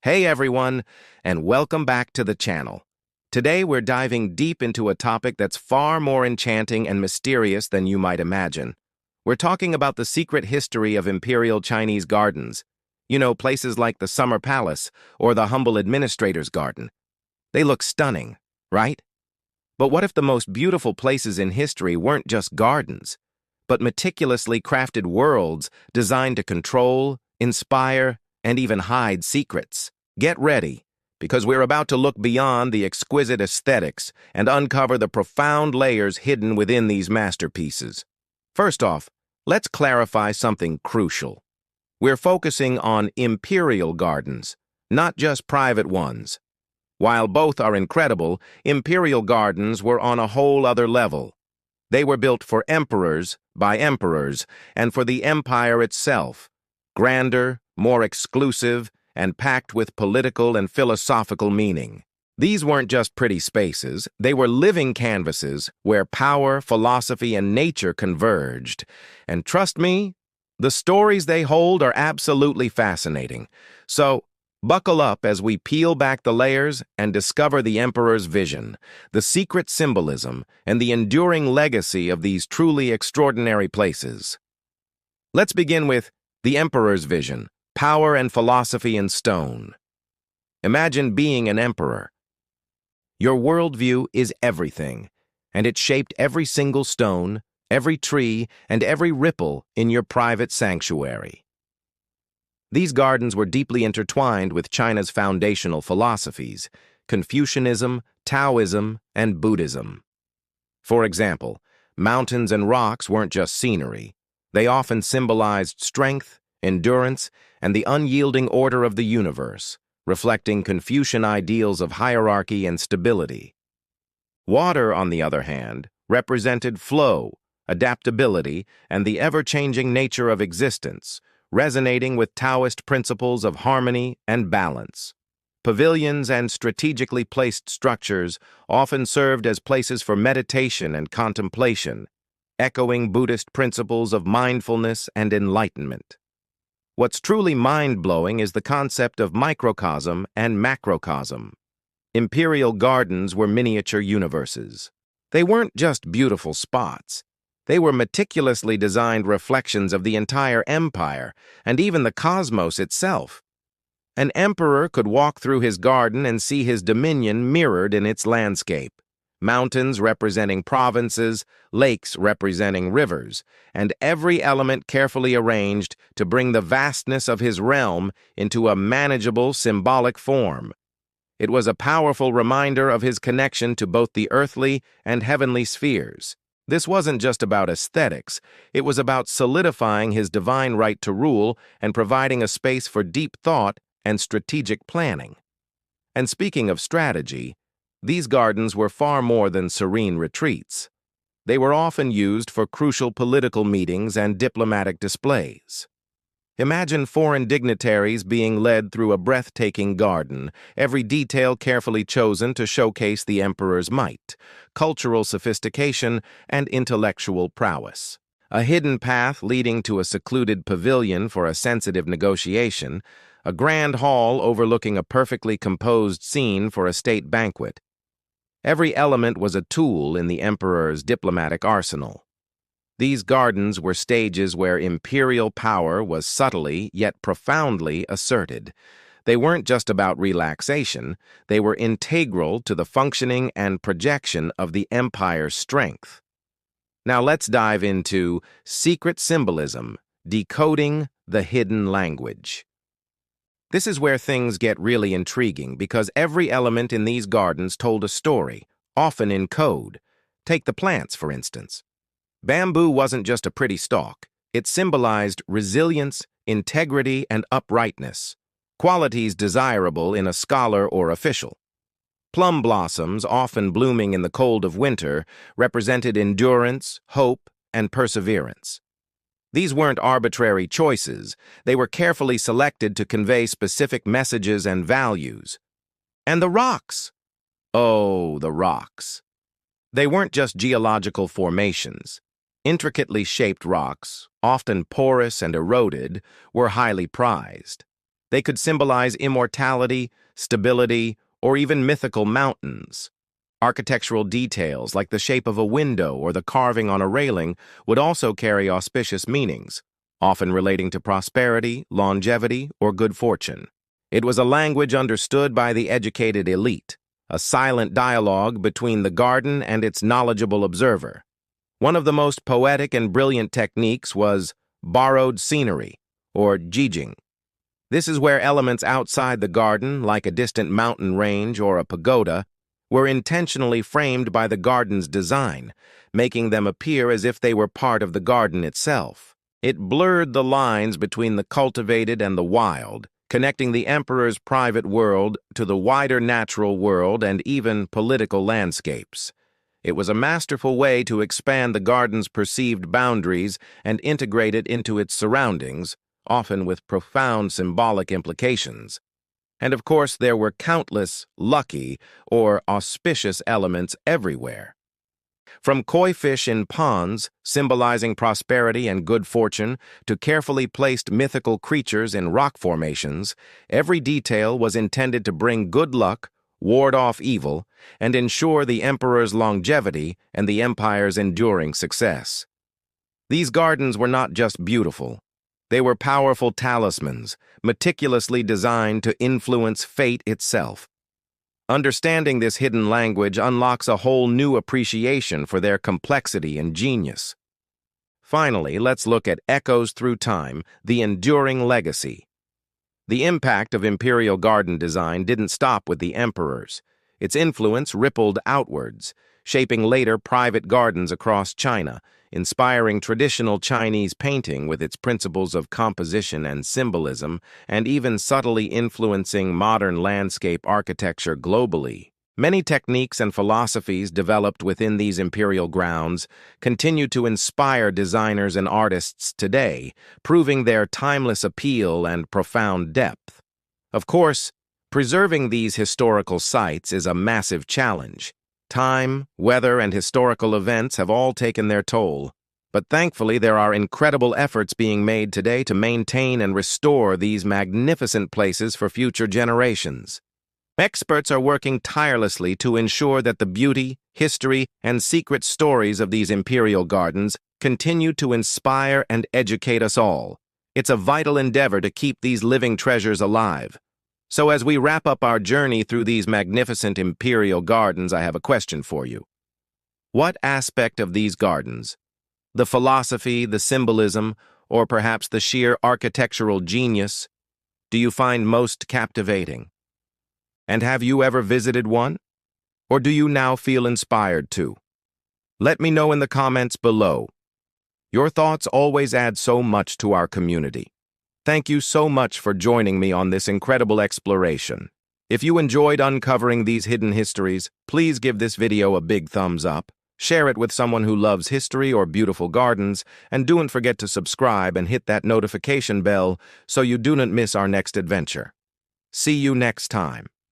Hey everyone, and welcome back to the channel. Today we're diving deep into a topic that's far more enchanting and mysterious than you might imagine. We're talking about the secret history of Imperial Chinese gardens. You know, places like the Summer Palace or the humble administrator's garden. They look stunning, right? But what if the most beautiful places in history weren't just gardens, but meticulously crafted worlds designed to control, inspire, and even hide secrets? Get ready, because we're about to look beyond the exquisite aesthetics and uncover the profound layers hidden within these masterpieces. First off, let's clarify something crucial. We're focusing on imperial gardens, not just private ones. While both are incredible, imperial gardens were on a whole other level. They were built for emperors, by emperors, and for the empire itself. Grander, more exclusive, and packed with political and philosophical meaning. These weren't just pretty spaces, they were living canvases where power, philosophy, and nature converged. And trust me, the stories they hold are absolutely fascinating. So, buckle up as we peel back the layers and discover the emperor's vision, the secret symbolism, and the enduring legacy of these truly extraordinary places. Let's begin with the emperor's vision. Power and philosophy in stone. Imagine being an emperor. Your worldview is everything, and it shaped every single stone, every tree, and every ripple in your private sanctuary. These gardens were deeply intertwined with China's foundational philosophies, Confucianism, Taoism, and Buddhism. For example, mountains and rocks weren't just scenery. They often symbolized strength, endurance, and the unyielding order of the universe, reflecting Confucian ideals of hierarchy and stability. Water, on the other hand, represented flow, adaptability, and the ever-changing nature of existence, resonating with Taoist principles of harmony and balance. Pavilions and strategically placed structures often served as places for meditation and contemplation, echoing Buddhist principles of mindfulness and enlightenment. What's truly mind-blowing is the concept of microcosm and macrocosm. Imperial gardens were miniature universes. They weren't just beautiful spots. They were meticulously designed reflections of the entire empire and even the cosmos itself. An emperor could walk through his garden and see his dominion mirrored in its landscape. Mountains representing provinces, lakes representing rivers, and every element carefully arranged to bring the vastness of his realm into a manageable symbolic form. It was a powerful reminder of his connection to both the earthly and heavenly spheres. This wasn't just about aesthetics, it was about solidifying his divine right to rule and providing a space for deep thought and strategic planning. And speaking of strategy, these gardens were far more than serene retreats. They were often used for crucial political meetings and diplomatic displays. Imagine foreign dignitaries being led through a breathtaking garden, every detail carefully chosen to showcase the emperor's might, cultural sophistication, and intellectual prowess. A hidden path leading to a secluded pavilion for a sensitive negotiation, a grand hall overlooking a perfectly composed scene for a state banquet. Every element was a tool in the emperor's diplomatic arsenal. These gardens were stages where imperial power was subtly yet profoundly asserted. They weren't just about relaxation, they were integral to the functioning and projection of the empire's strength. Now let's dive into secret symbolism, decoding the hidden language. This is where things get really intriguing because every element in these gardens told a story, often in code. Take the plants, for instance. Bamboo wasn't just a pretty stalk. It symbolized resilience, integrity, and uprightness, qualities desirable in a scholar or official. Plum blossoms, often blooming in the cold of winter, represented endurance, hope, and perseverance. These weren't arbitrary choices. They were carefully selected to convey specific messages and values. And the rocks! Oh, the rocks. They weren't just geological formations. Intricately shaped rocks, often porous and eroded, were highly prized. They could symbolize immortality, stability, or even mythical mountains. Architectural details, like the shape of a window or the carving on a railing, would also carry auspicious meanings, often relating to prosperity, longevity, or good fortune. It was a language understood by the educated elite, a silent dialogue between the garden and its knowledgeable observer. One of the most poetic and brilliant techniques was borrowed scenery, or jijing. This is where elements outside the garden, like a distant mountain range or a pagoda, were intentionally framed by the garden's design, making them appear as if they were part of the garden itself. It blurred the lines between the cultivated and the wild, connecting the emperor's private world to the wider natural world and even political landscapes. It was a masterful way to expand the garden's perceived boundaries and integrate it into its surroundings, often with profound symbolic implications. And of course, there were countless lucky or auspicious elements everywhere. From koi fish in ponds, symbolizing prosperity and good fortune, to carefully placed mythical creatures in rock formations, every detail was intended to bring good luck, ward off evil, and ensure the emperor's longevity and the empire's enduring success. These gardens were not just beautiful. They were powerful talismans, meticulously designed to influence fate itself. Understanding this hidden language unlocks a whole new appreciation for their complexity and genius. Finally, let's look at Echoes Through Time, the enduring legacy. The impact of imperial garden design didn't stop with the emperors. Its influence rippled outwards, shaping later private gardens across China, inspiring traditional Chinese painting with its principles of composition and symbolism, and even subtly influencing modern landscape architecture globally. Many techniques and philosophies developed within these imperial grounds continue to inspire designers and artists today, proving their timeless appeal and profound depth. Of course, preserving these historical sites is a massive challenge. Time, weather, and historical events have all taken their toll, but thankfully there are incredible efforts being made today to maintain and restore these magnificent places for future generations. Experts are working tirelessly to ensure that the beauty, history, and secret stories of these imperial gardens continue to inspire and educate us all. It's a vital endeavor to keep these living treasures alive. So as we wrap up our journey through these magnificent imperial gardens, I have a question for you. What aspect of these gardens, the philosophy, the symbolism, or perhaps the sheer architectural genius, do you find most captivating? And have you ever visited one? Or do you now feel inspired to? Let me know in the comments below. Your thoughts always add so much to our community. Thank you so much for joining me on this incredible exploration. If you enjoyed uncovering these hidden histories, please give this video a big thumbs up, share it with someone who loves history or beautiful gardens, and don't forget to subscribe and hit that notification bell so you do not miss our next adventure. See you next time.